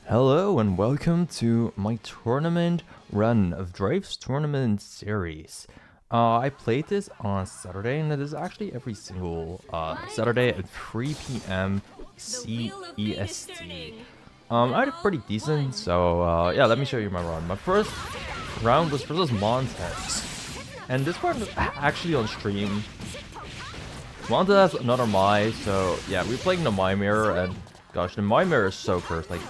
Hello and welcome to my tournament run of Drayv's tournament series. I played this on Saturday, and it is actually every single Saturday at 3 p.m. CEST. I did pretty decent, so yeah, let me show you my run. My first round was versus Montez, and this one was actually on stream. Montez has another Mai, so yeah, we're playing the Mai mirror, and gosh, the Mai mirror is so cursed. Like,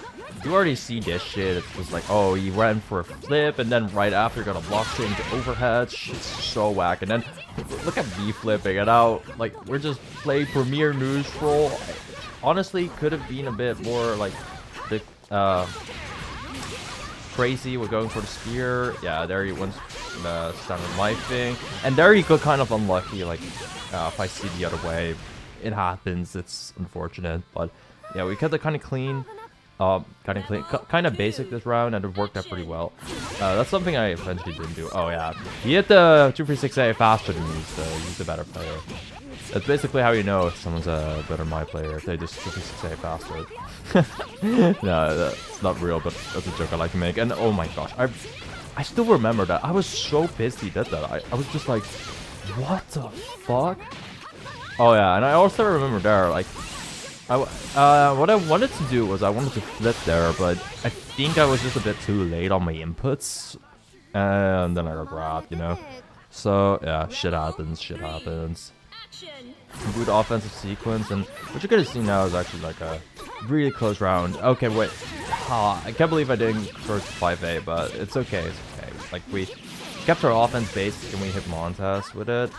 you already see this shit. It's just like, oh, he ran for a flip, and then right after got a block straight into overhead. Shit's so whack. And then look at me flipping it out. Like, we're just playing premier neutral. Honestly, could have been a bit more like the crazy. We're going for the spear. Yeah, there he went the standard life thing, and there he got kind of unlucky. Like, if I see the other way, it happens. It's unfortunate, but yeah, we kept it kind of clean. Kind of basic this round, and it worked out pretty well. That's something I eventually didn't do. Oh yeah, he hit the 236A faster than me, so he's a better player. That's basically how you know if someone's a better my player, if they just 236A faster. No, that's not real, but that's a joke I like to make. And oh my gosh, I still remember that. I was so pissed he did that. I was just like, what the fuck? Oh yeah, and I also remember there, like, what I wanted to do was I wanted to flip there, but I think I was just a bit too late on my inputs, and then I got grabbed, you know? So, yeah, shit happens. Good offensive sequence, and what you're gonna see now is actually like a really close round. Okay, wait. I can't believe I didn't first 5A, but it's okay. Like, we kept our offense basic and we hit Montez with it.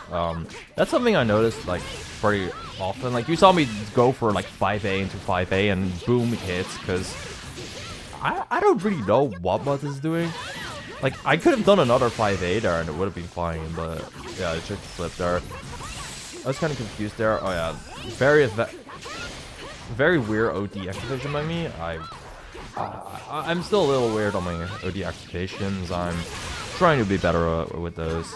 That's something I noticed, like, pretty often. Like, you saw me go for like 5A into 5A and boom, it hits, because I don't really know what Montez is doing. Like, I could have done another 5A there and it would have been fine, but yeah, I took the flip there. I was kind of confused there. Oh yeah, very weird OD activation by me. I'm still a little weird on my OD activations. I'm trying to be better with those.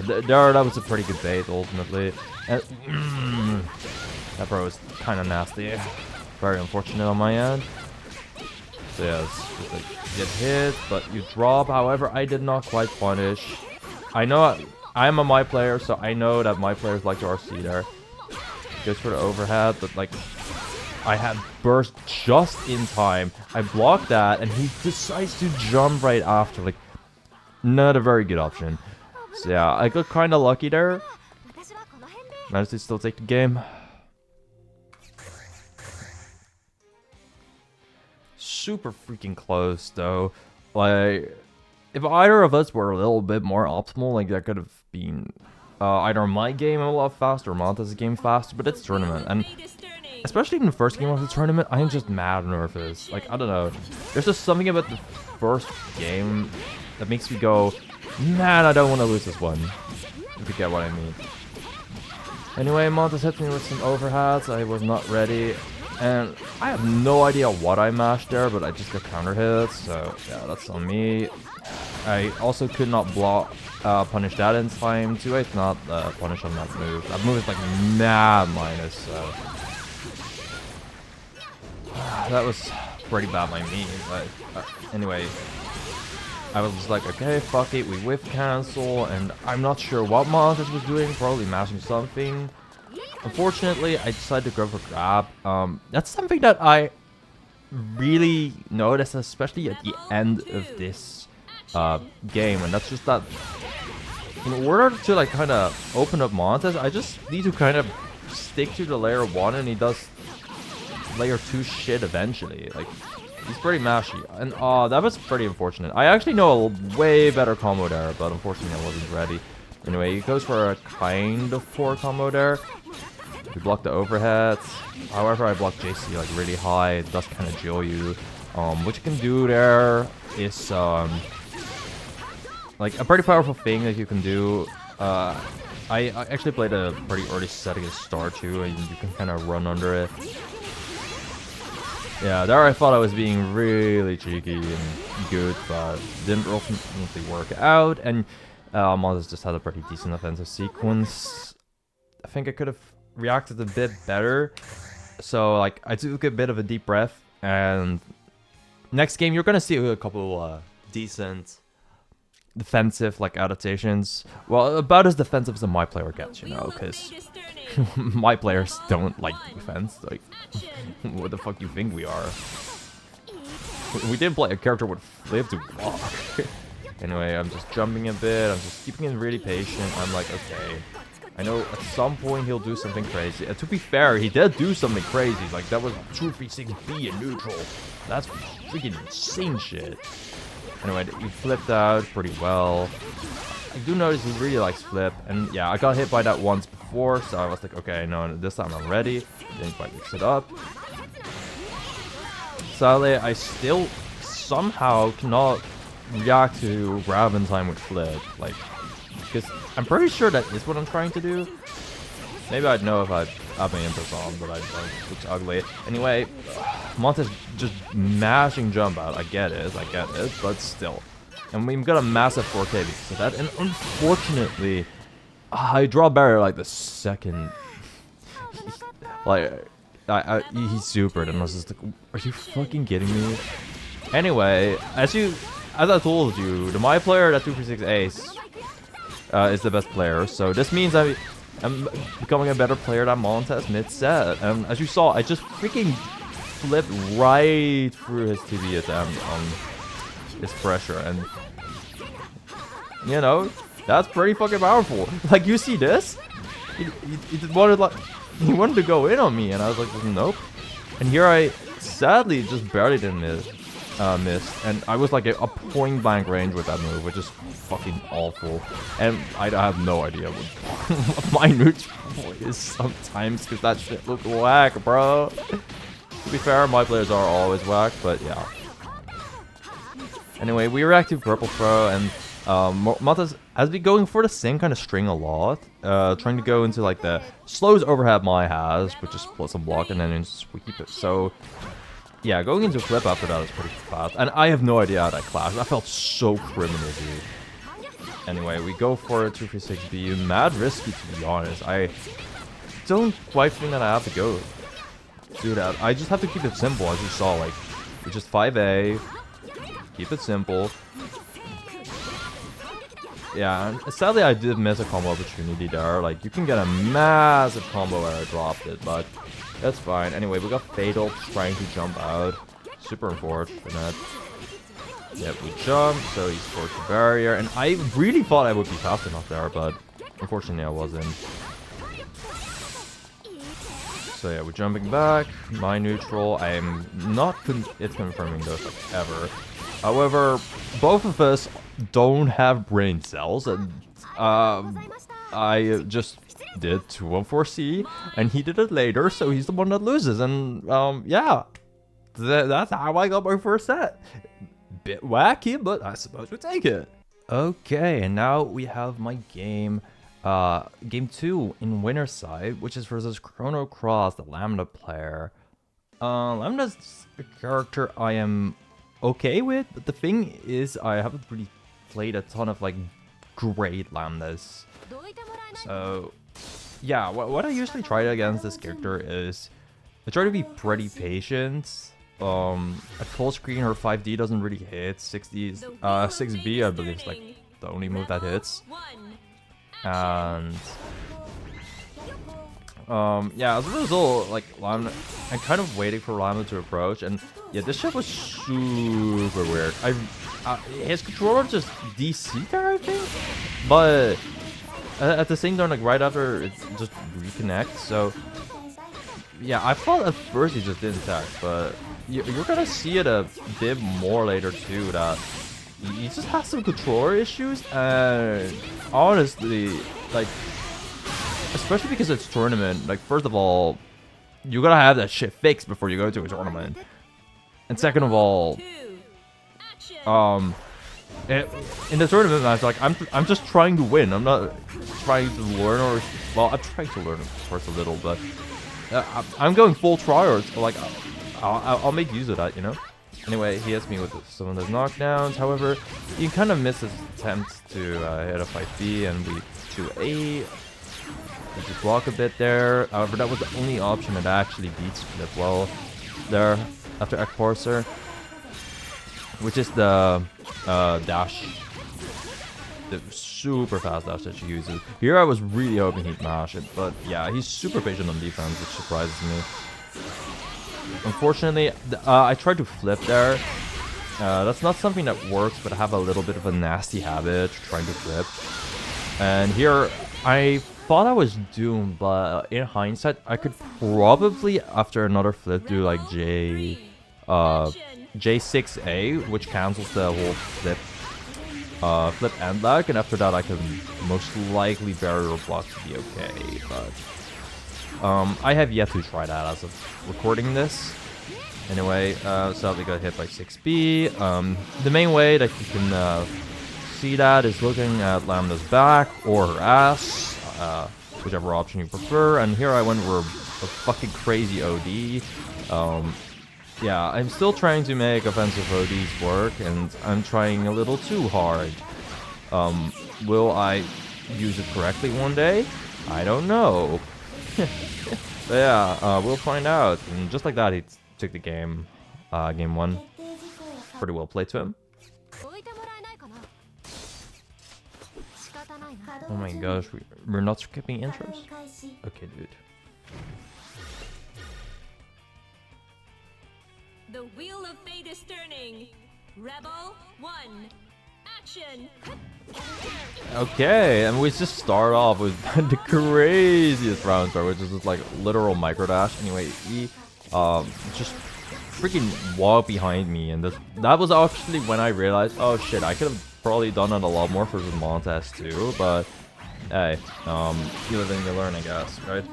That was a pretty good bait ultimately. And, that bro was kind of nasty. Very unfortunate on my end. So yeah, it's just like get hit, but you drop. However, I did not quite punish. I know I'm a my player, so I know that my players like to RC there. Goes for the overhead, but like, I had burst just in time. I blocked that, and he decides to jump right after. Like, not a very good option. So yeah, I got kind of lucky there. Managed to still take the game. Super freaking close though. Like, if either of us were a little bit more optimal, like, that could have been either my game a lot faster or Montez's game faster, but it's tournament, and especially in the first game of the tournament, I am just mad nervous. Like, I don't know. There's just something about the first game that makes me go, man, I don't want to lose this one. If you get what I mean. Anyway, Montez hit me with some overheads. I was not ready. And I have no idea what I mashed there, but I just got counter hits. So, yeah, that's on me. I also could not block, punish that in time. 2-8 not punish on that move. That move is like mad minus, so that was pretty bad by me, but anyway, I was just like, okay, fuck it, we whiff cancel, and I'm not sure what Montez was doing, probably mashing something. Unfortunately, I decided to go for grab. That's something that I really noticed, especially at the end of this game, and that's just that in order to like kind of open up Montez, I just need to kind of stick to the layer 1, and he does layer 2 shit eventually. Like, he's pretty mashy, and that was pretty unfortunate. I actually know a way better combo there, but unfortunately I wasn't ready. Anyway, he goes for a kind of poor combo there. We blocked the overheads. However, I blocked JC like really high. It does kind of jill you. What you can do there is like a pretty powerful thing that you can do. I actually played a pretty early set against Star 2, and you can kind of run under it. Yeah, there I thought I was being really cheeky and good, but didn't ultimately work out, and Montez just had a pretty decent offensive sequence. I think I could have reacted a bit better, so like I took a bit of a deep breath and next game, you're gonna see a couple decent defensive like adaptations. Well, about as defensive as a my player gets, you know, because my players don't like defense. Like, what the fuck do you think we are? We didn't play a character with flip to block. Anyway, I'm just jumping a bit. I'm just keeping it really patient. I'm like, okay, I know at some point he'll do something crazy. And to be fair, he did do something crazy. Like, that was 236B in neutral. That's freaking insane shit. Anyway, he flipped out pretty well. I do notice he really likes flip. And yeah, I got hit by that once before. So I was like, okay, no, this time I'm ready. Didn't quite mix it up. Sadly, I still somehow cannot react to grab in time with flip. Like, because I'm pretty sure that is what I'm trying to do. Maybe I'd know if I have my inputs on, but I don't. Looks ugly. Anyway, Monta's just mashing jump out. I get it, but still. And we've got a massive 4K because of that. And unfortunately, I draw barrier like the second. Like, he supered, and I was just like, are you fucking kidding me? Anyway, as I told you, the my player, that 236 Ace, is the best player. So this means I'm becoming a better player than Montez mid-set. And as you saw, I just freaking flipped right through his TV attempt on his pressure. And, you know, that's pretty fucking powerful. Like, you see this? He wanted to go in on me, and I was like, nope. And here I sadly just barely didn't miss. And I was like a point blank range with that move, which is fucking awful. And I have no idea what my neutral is sometimes, because that shit look whack, bro. To be fair, my players are always whack, but yeah. Anyway, we react to purple throw, and Montas has been going for the same kind of string a lot, trying to go into like the slows overhead my has, which is plus some block and then into sweep it. So yeah, going into flip after that is pretty fast, and I have no idea how that clashed. I felt so criminal, dude. Anyway, we go for a 236B, mad risky to be honest. I don't quite think that I have to go do that. I just have to keep it simple, as you saw. Like, it's just 5A, keep it simple. Yeah, and sadly I did miss a combo opportunity there. Like, you can get a massive combo where I dropped it, but that's fine. Anyway, we got Fatal trying to jump out. Super unfortunate. Yep, we jumped, so he's forced the barrier. And I really thought I would be fast enough there, but unfortunately I wasn't. So yeah, we're jumping back. My neutral, I am not confirming those like ever. However, both of us don't have brain cells, and I just did 214C, and he did it later, so he's the one that loses. And yeah, that's how I got my first set. Bit wacky, but I suppose we take it. Okay, and now we have my game, game 2 in winner's side, which is versus Chrono Cross, the Lambda player. Lambda's a character I am okay with, but the thing is, I haven't really played a ton of like great Lambdas. So yeah, what I usually try against this character is I try to be pretty patient. At full screen, her 5D doesn't really hit. 6B I believe is like the only move that hits. And yeah, as a result, like Lambda, I'm kind of waiting for Lambda to approach, and yeah, this shit was super weird. His controller just DC'd there, I think, but at the same time, like right after it just reconnects. So yeah, I thought at first he just didn't attack, but you're gonna see it a bit more later too, that he just has some controller issues. And honestly, like, especially because it's tournament, like, first of all, you gotta have that shit fixed before you go to a tournament. And second of all, in the tournament match, like, I'm just trying to win. I'm not trying to learn, or, well, I'm trying to learn, of course, a little, but I'm going full tryhard. Like, I'll make use of that, you know? Anyway, he hits me with some of those knockdowns. However, you kind of miss his attempts to hit a 5B, and we 2A. We just block a bit there. However, that was the only option that actually beats Flip well there after Ekparser. which is the dash, the super fast dash that she uses. Here I was really hoping he'd mash it, but yeah, he's super patient on defense, which surprises me. Unfortunately, I tried to flip there. That's not something that works, but I have a little bit of a nasty habit trying to flip. And here, I thought I was doomed, but in hindsight, I could probably, after another flip, do like J6A, which cancels the whole flip and lag, and after that I can most likely barrier block to be okay, but I have yet to try that as of recording this. Anyway, sadly got hit by 6B. The main way that you can see that is looking at Lambda's back or her ass, whichever option you prefer, and here I went for a fucking crazy OD. Yeah, I'm still trying to make offensive ODs work, and I'm trying a little too hard. Will I use it correctly one day? I don't know. But yeah, we'll find out. And just like that, he took the game. Game 1. Pretty well played to him. Oh my gosh, we're not skipping intros? Okay, dude. The wheel of fate is turning. Rebel 1. Action. Okay, and we just start off with the craziest round start, which is just like literal micro dash. Anyway, he just freaking walked behind me, and that was actually when I realized, oh shit, I could have probably done it a lot more for the Montes too, but hey, you live and you learn, I guess, right?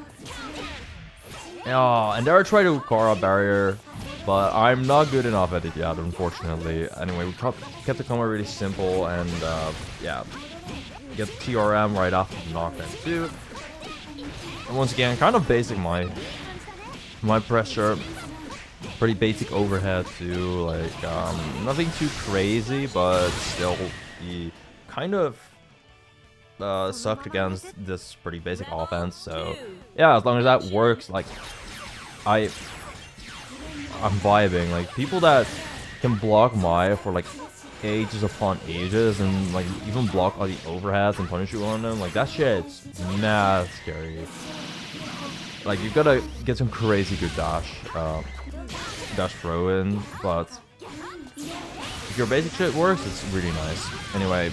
Oh, and there I tried to Kara barrier, but I'm not good enough at it yet, unfortunately. Anyway, we kept the combo really simple, and yeah, get TRM right after the knockdown too. And once again, kind of basic my pressure, pretty basic overhead too, like nothing too crazy, but still he kind of sucked against this pretty basic offense. So yeah, as long as that works, like I'm vibing. Like people that can block Maya for like ages upon ages and like even block all the overheads and punish you on them, like that shit's mad scary. Like you gotta get some crazy good dash throw in, but if your basic shit works, it's really nice. Anyway,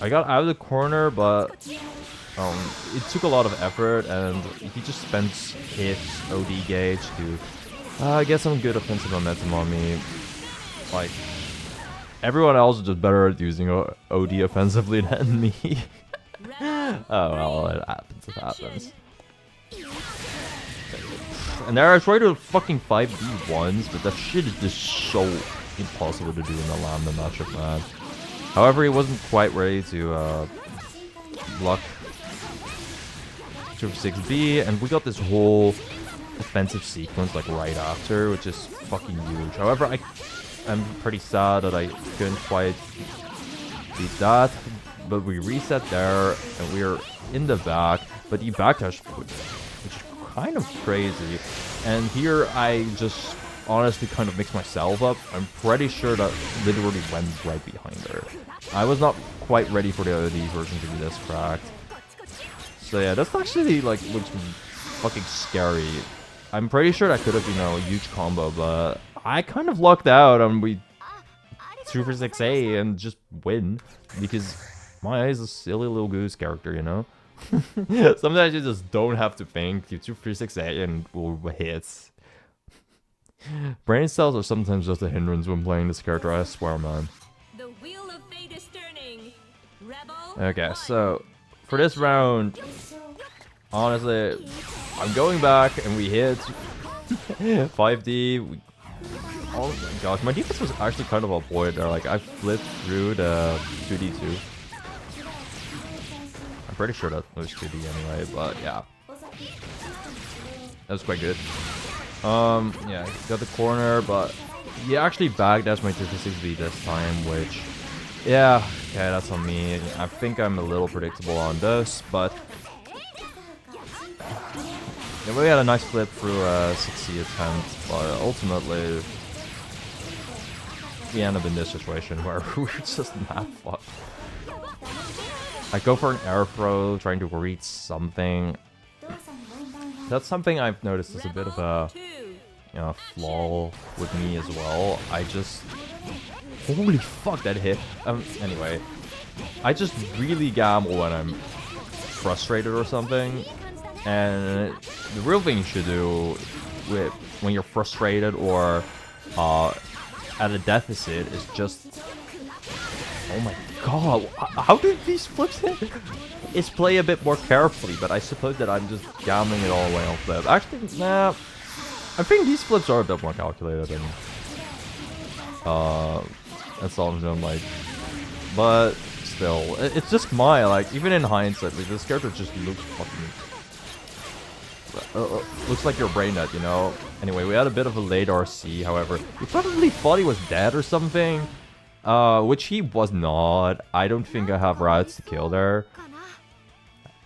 I got out of the corner, but it took a lot of effort, and he just spent his OD gauge to get some good offensive momentum on me. Like, everyone else is just better at using OD offensively than me. Oh well, it happens, it happens. And there I tried to fucking 5D once, but that shit is just so impossible to do in the Lambda matchup, man. However, he wasn't quite ready to block 6B, and we got this whole offensive sequence like right after, which is fucking huge. However, I'm pretty sad that I couldn't quite beat that, but we reset there, and we're in the back, but he backdashed, which is kind of crazy. And here I just honestly kind of mixed myself up. I'm pretty sure that literally went right behind her. I was not quite ready for the OD version to be this cracked. So yeah, that's actually like looks fucking scary. I'm pretty sure that could have been a huge combo, but I kind of lucked out and we 2 for 6A and just win because Maya is a silly little goose character, you know? Sometimes you just don't have to think. You 2 for 6A and will hit. Brain cells are sometimes just a hindrance when playing this character, I swear, man. The wheel of fate is turning. Rebel Okay, so for this round, honestly, I'm going back and we hit 5D. Oh my gosh, my defense was actually kind of a void there. Like I flipped through the 2D2. I'm pretty sure that was 2D anyway, but yeah, that was quite good. Yeah, got the corner, but he actually backdashed my 246B this time, which, yeah, okay, that's on me. I think I'm a little predictable on this, but yeah, we had a nice flip through a 6C attempt, but ultimately, we end up in this situation where we're just mad fucked. I go for an air throw, trying to reach something. That's something I've noticed is a bit of a flaw with me as well. I just... Holy fuck, that hit. Anyway, I just really gamble when I'm frustrated or something. And the real thing you should do when you're frustrated or at a deficit is just... Oh my god, how do these flips hit? It's play a bit more carefully, but I suppose that I'm just gambling it all away on flip. Actually, nah, I think these flips are a bit more calculated than some of them, like, but still, it's just my, like, even in hindsight, like, this character just looks fucking, looks like your brain nut, you know? Anyway, we had a bit of a late RC, however, we probably thought he was dead or something, which he was not. I don't think I have routes to kill there.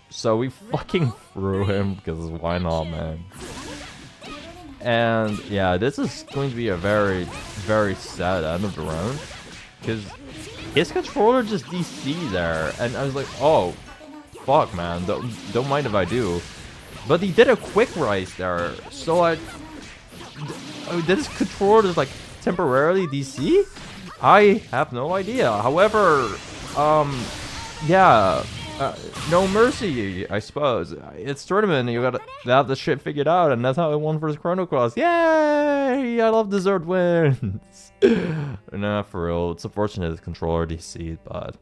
So we fucking threw him, because why not, man? And yeah, this is going to be a very, very sad end of the round. Because his controller just DC there. And I was like, oh, fuck, man. Don't mind if I do. But he did a quick rise there. So I mean, did his controller just like temporarily DC? I have no idea. However, yeah. No mercy, I suppose. It's tournament, you gotta have the shit figured out, and that's how I won for his Chrono Cross. Yay! I love dessert wins! Nah, for real, it's unfortunate his controller DC'd, but...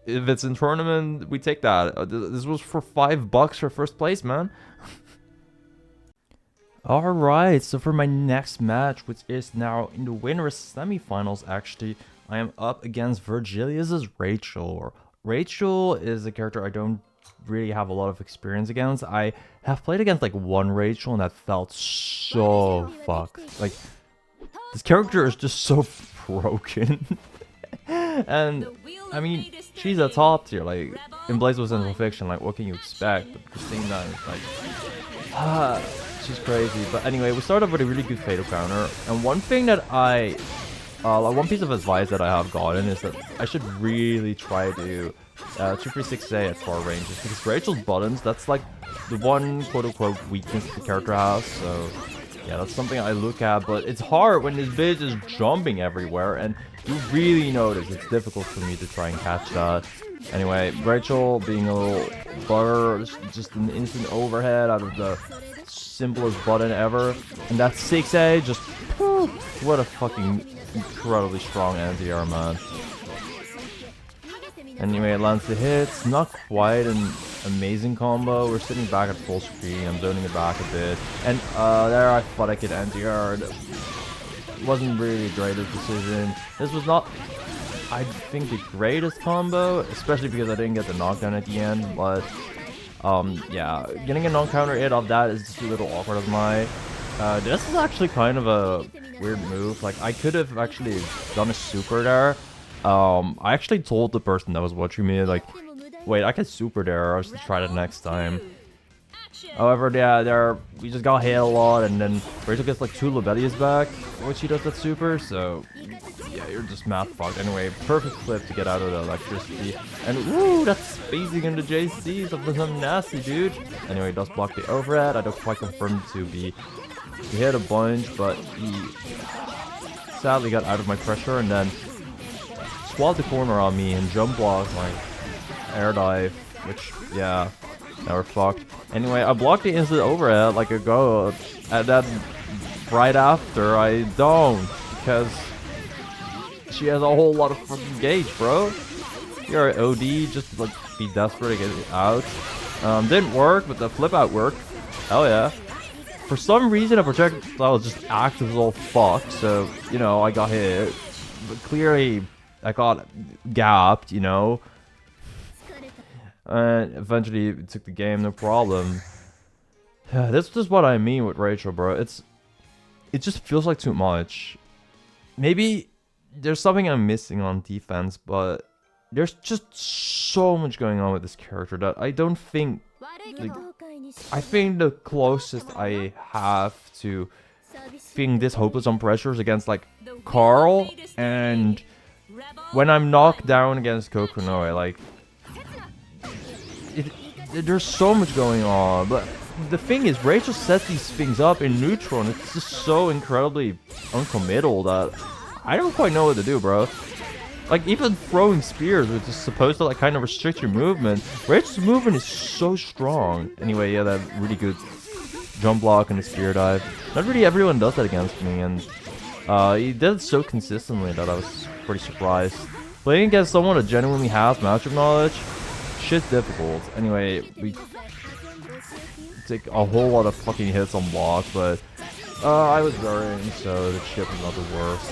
if it's in tournament, we take that. This was for $5 for first place, man. Alright, so for my next match, which is now in the winners semifinals, actually, I am up against Virgilius's Rachel. Rachel is a character I don't really have a lot of experience against. I have played against like one Rachel and that felt so fucked. Like, this character is just so broken. And, I mean, she's a top tier, like, in Blazblue Central Fiction, like, what can you expect? But at the same time, it's like, she's crazy. But anyway, we start off with a really good fatal counter, and one thing that like one piece of advice that I have gotten is that I should really try to 236A at far ranges, because Rachel's buttons, that's like the one quote-unquote weakness the character has, so yeah, that's something I look at, but it's hard when this bitch is jumping everywhere, and you really notice it's difficult for me to try and catch that. Anyway, Rachel being a little butter, just an instant overhead out of the simplest button ever, and that 6A just, what a fucking incredibly strong anti-air, man. Anyway, it lands the hits, not quite an amazing combo. We're sitting back at full screen, I'm zoning it back a bit, and there I thought I could anti-air. It wasn't really a greatest decision. This was not, I think, the greatest combo, especially because I didn't get the knockdown at the end, but yeah, getting a non-counter hit off that is just a little awkward of my. This is actually kind of a weird move. Like, I could have actually done a super there. I actually told the person that was watching me, like, wait, I can super there, I should try that next time. However, yeah, we just got hit a lot, and then Rachel gets like 2 Lobelius back when she does that super, so yeah, you're just mad fucked. Anyway, perfect flip to get out of the electricity, and woo, that's spacing into JC, something nasty, dude. Anyway, does block the overhead. I don't quite confirm to be, he hit a bunch, but he sadly got out of my pressure, and then swallowed the corner on me and jump blocked my air dive, which, yeah, now we're fucked. Anyway, I blocked the instant overhead like a go, and then right after I don't, because she has a whole lot of fucking gauge, bro. You're an OD, just like be desperate to get it out. Didn't work, but the flip out worked. Hell yeah. For some reason, a projectile just acts as all fucked, so, you know, I got hit. But clearly, I got gapped, you know. And eventually it took the game, no problem. This is what I mean with Rachel, bro. It just feels like too much. Maybe there's something I'm missing on defense, but there's just so much going on with this character that I don't think, like, I think the closest I have to feeling this hopeless on pressures against like Carl, and when I'm knocked down against Kokonoi, like there's so much going on. But the thing is, Rachel sets these things up in neutral, and it's just so incredibly uncommittal that I don't quite know what to do, bro. Like, even throwing spears, which is supposed to like kind of restrict your movement, Rachel's movement is so strong. Anyway, yeah, that really good jump block and a spear dive. Not really everyone does that against me, and he did it so consistently that I was pretty surprised. Playing against someone that genuinely has matchup knowledge, shit's difficult. Anyway, we take a whole lot of fucking hits on block, but I was varying, so the chip is not the worst.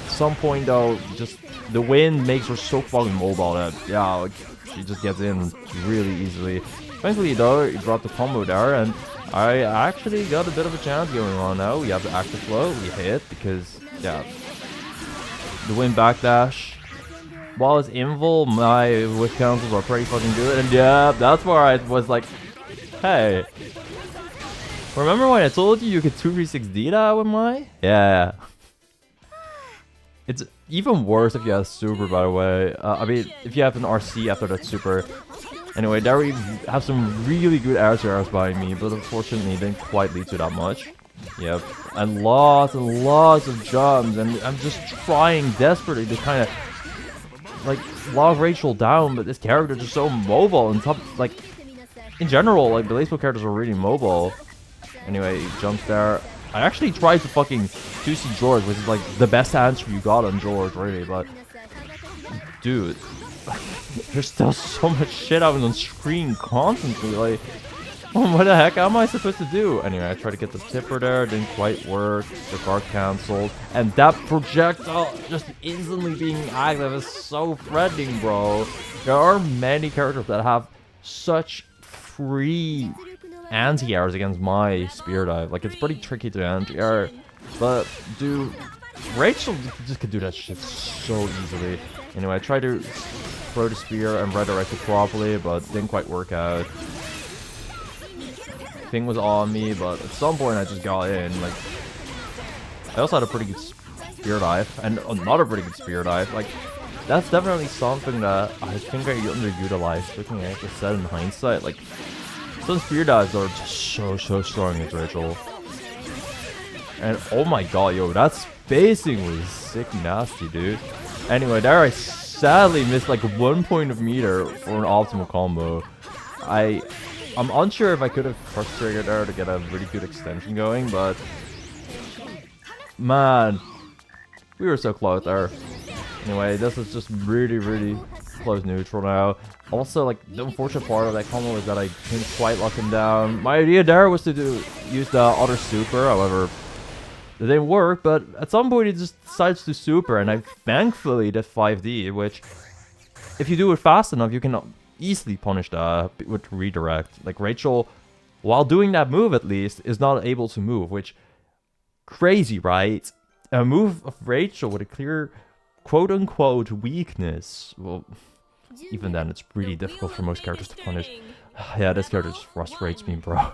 At some point though, just the wind makes her so fucking mobile that, yeah, like, she just gets in really easily. Thankfully though, he dropped the combo there, and I actually got a bit of a chance going on now. We have the active flow, we hit, because, yeah, the wind backdash. While it's invul, my whiff cancels are pretty fucking good, and yeah, that's where I was like, hey, remember when I told you could 236D that with my? Yeah. It's even worse if you have super, by the way. I mean, if you have an RC after that super. Anyway, there we have some really good air to airs by me, but unfortunately it didn't quite lead to that much. Yep, and lots of jumps, and I'm just trying desperately to kind of like log Rachel down, but this character is just so mobile and top, like, in general, like, Blazblue characters are really mobile. Anyway, he jumps there. I actually tried to fucking 2C George, which is like the best answer you got on George, really, but dude, there's still so much shit out on screen constantly, like, what the heck am I supposed to do? Anyway, I tried to get the tipper there, didn't quite work, the guard cancelled, and that projectile just instantly being active is so threatening, bro. There are many characters that have such free anti-airs against my spear dive. Like, it's pretty tricky to anti-air, but dude, Rachel just could do that shit so easily. Anyway, I tried to throw the spear and redirect it properly, but didn't quite work out. Thing was on me, but at some point I just got in. Like, I also had a pretty good spear dive, and another pretty good spear dive. Like, that's definitely something that I think I underutilized. Looking at it said in hindsight, like, some spear dives are just so strong against Rachel. And oh my god, yo, that spacing was sick nasty, dude. Anyway, there I sadly missed like 1 point of meter for an optimal combo. I'm unsure if I could have crush triggered there to get a really good extension going, but man, we were so close there. Anyway, this is just really close neutral now. Also, like, the unfortunate part of that combo is that I couldn't quite lock him down. My idea there was to use the other super, however, it didn't work, but at some point he just decides to super, and I thankfully did 5D, which, if you do it fast enough, you can easily punish that with redirect. Like, Rachel, while doing that move at least, is not able to move, which, crazy, right? A move of Rachel with a clear quote-unquote weakness. Well, even then, it's really difficult for most characters to punish. Yeah, this character just frustrates me, bro.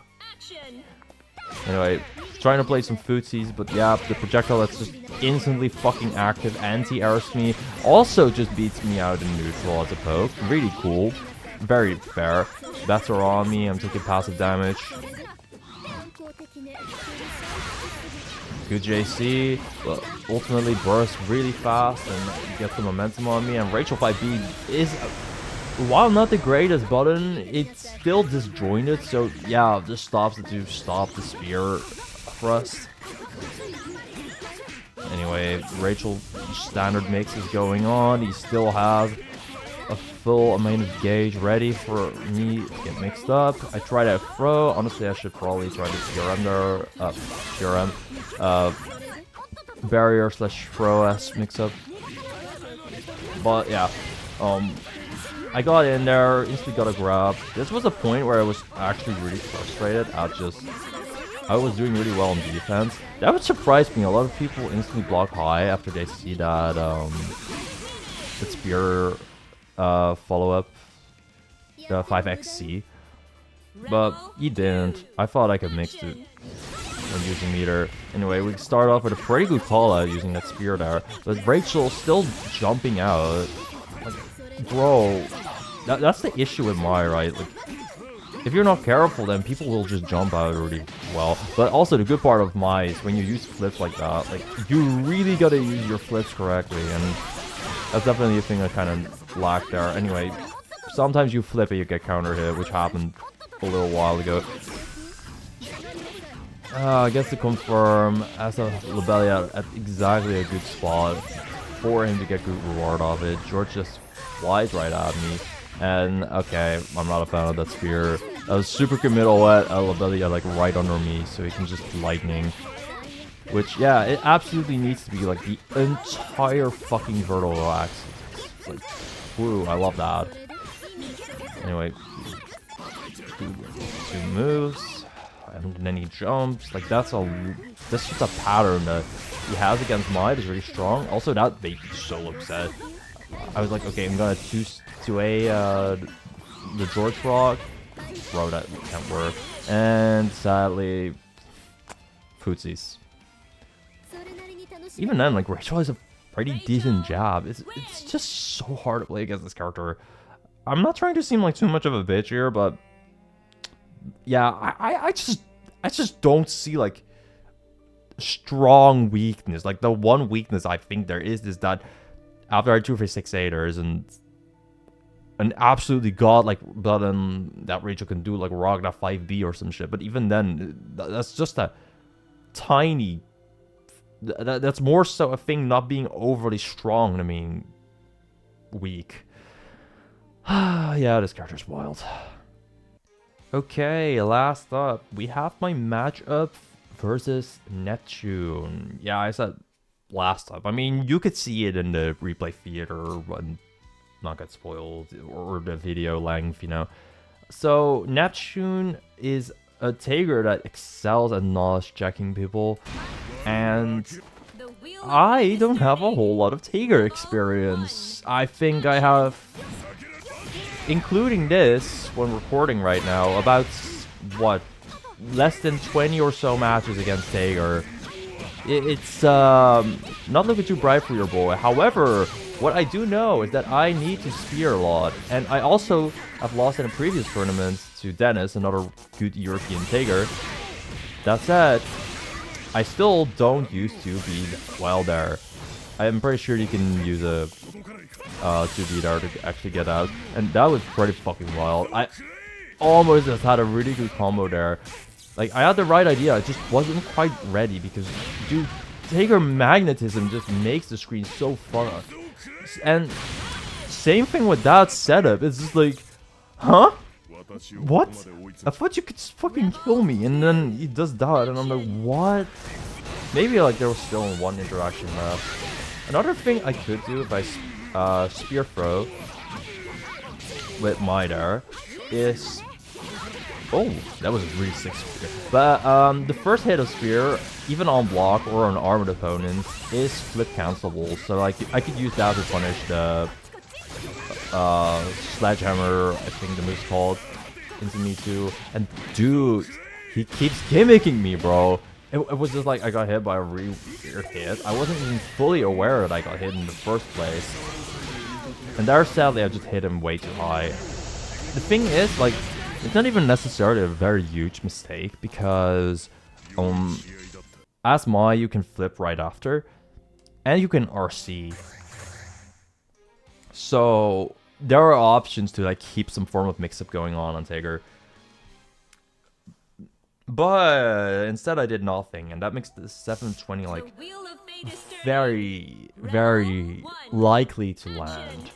Anyway, trying to play some footsies, but yeah, the projectile that's just instantly fucking active anti-airs me also just beats me out in neutral as a poke. Really cool. Very fair. Bats are on me, I'm taking passive damage. Good JC, but ultimately bursts really fast and gets the momentum on me, and Rachel 5B is, while not the greatest button, it's still disjointed, so yeah, this stops it to stop the spear thrust. Anyway, Rachel standard mix is going on, he still has a full amount of gauge ready for me to get mixed up. I tried a throw. Honestly, I should probably try the CRM there. Barrier slash throw S mix up. But yeah, I got in there, instantly got a grab. This was a point where I was actually really frustrated at I was doing really well in defense. That would surprise me. A lot of people instantly block high after they see that the spear follow-up, the 5XC, but he didn't. I thought I could mix it. when using meter. Anyway, we start off with a pretty good call out using that spear there, but Rachel still jumping out. Like, bro, that's the issue with Mai, right? Like, if you're not careful, then people will just jump out really well. But also the good part of Mai is when you use flips like that, like, you really gotta use your flips correctly, and that's definitely a thing I kind of lacked there. Anyway, sometimes you flip it, you get counter hit, which happened a little while ago. I guess to confirm, as a Lobelia at exactly a good spot for him to get good reward off it. George just flies right at me. And, okay, I'm not a fan of that spear. That was super committal at Lobelia, like, right under me, so he can just lightning. Which, yeah, it absolutely needs to be, like, the entire fucking vertical axis. It's like, woo, I love that. Anyway, two moves, and then he jumps. Like, that's just a pattern that he has against Mai is really strong. Also, that made me so upset. I was like, okay, I'm gonna choose to the George Frog. Bro, that can't work. And sadly, footsies. Even then, like, Rachel has a pretty decent jab. It's just so hard to play against this character. I'm not trying to seem like too much of a bitch here, but yeah, I just don't see like strong weakness. Like, the one weakness I think there is that after I 2-3-6-8, there isn't an absolutely godlike button that Rachel can do, like Ragna 5B or some shit. But even then, that's just a tiny. That's more so a thing not being overly strong. I mean, weak. Yeah, this character's wild. Okay, last up, we have my matchup versus Neptune. Yeah, I said last up. I mean, you could see it in the replay theater and not get spoiled, or the video length, you know. So, Neptune is a Tager that excels at knowledge checking people, and I don't have a whole lot of Tager experience. I think I have, including this, when recording right now, about, what, less than 20 or so matches against Tager. It's not looking too bright for your boy. However, what I do know is that I need to spear a lot, and I also have lost in a previous tournament to Dennis, another good European Tager. That said, I still don't used to be well there. I'm pretty sure you can use a 2B there to actually get out, and that was pretty fucking wild. I almost just had a really good combo there. Like, I had the right idea, I just wasn't quite ready because, dude, Tager magnetism just makes the screen so fun. And same thing with that setup, it's just like, huh? What? I thought you could fucking kill me, and then he does that, and I'm like, what? Maybe, like, there was still one interaction left. Another thing I could do if I spear throw with Mai there is... Oh, that was a really sick spear. But the first hit of spear, even on block or on armored opponents, is flip cancelable. So like, I could use that to punish the sledgehammer, I think the move's called, into me too. And dude, he keeps gimmicking me, bro. It was just like I got hit by a really weird hit. I wasn't even fully aware that I got hit in the first place. And there, sadly, I just hit him way too high. The thing is, like, it's not even necessarily a very huge mistake because as Mai you can flip right after and you can RC. So there are options to like keep some form of mix-up going on Tager. But instead I did nothing, and that makes the 720 like very, very likely to land.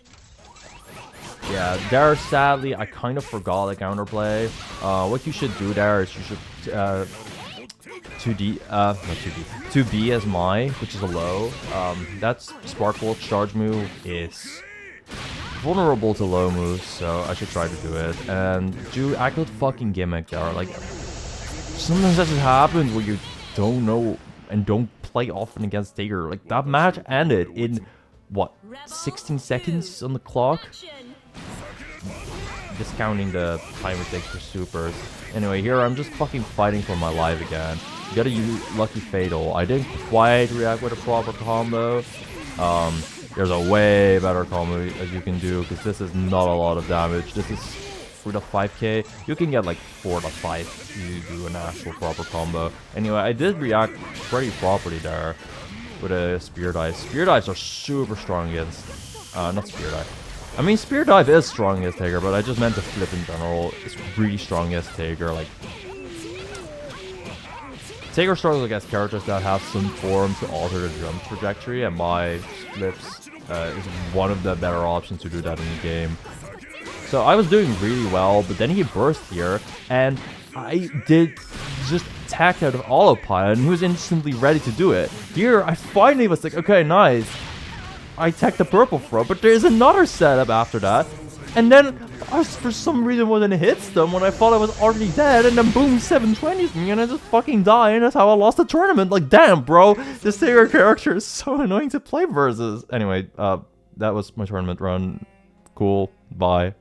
Yeah, there, sadly, I kind of forgot the counterplay. What you should do there is you should 2B as Mai, which is a low. That's Sparkle charge move is vulnerable to low moves, so I should try to do it. And do a good fucking gimmick there. Like, sometimes that just happens where you don't know and don't play often against Tager. Like, that match ended in, what, 16 seconds on the clock? Discounting the time it takes for supers. Anyway, here I'm just fucking fighting for my life again. You gotta use Lucky Fatal. I didn't quite react with a proper combo. There's a way better combo as you can do, because this is not a lot of damage. This is 3 to 5k. You can get like 4 to 5 if you do an actual proper combo. Anyway, I did react pretty properly there with a Spear Dive. Spear Dives are super strong against... not Spear Dive. I mean, Spear Dive is strong against Taker, but I just meant to flip in general. It's really strong against Taker. Like, Taker struggles against characters that have some form to alter the jump trajectory, and my flips is one of the better options to do that in the game. So I was doing really well, but then he burst here, and I did just attack out of autopilot, and he was instantly ready to do it. Here, I finally was like, okay, nice. I attacked the purple throw, but there's another setup after that. And then I for some reason wasn't hits them when I thought I was already dead, and then boom, 720s me, and I just fucking die, and that's how I lost the tournament. Like, damn, bro, this Taker character is so annoying to play versus. Anyway, that was my tournament run. Cool, bye.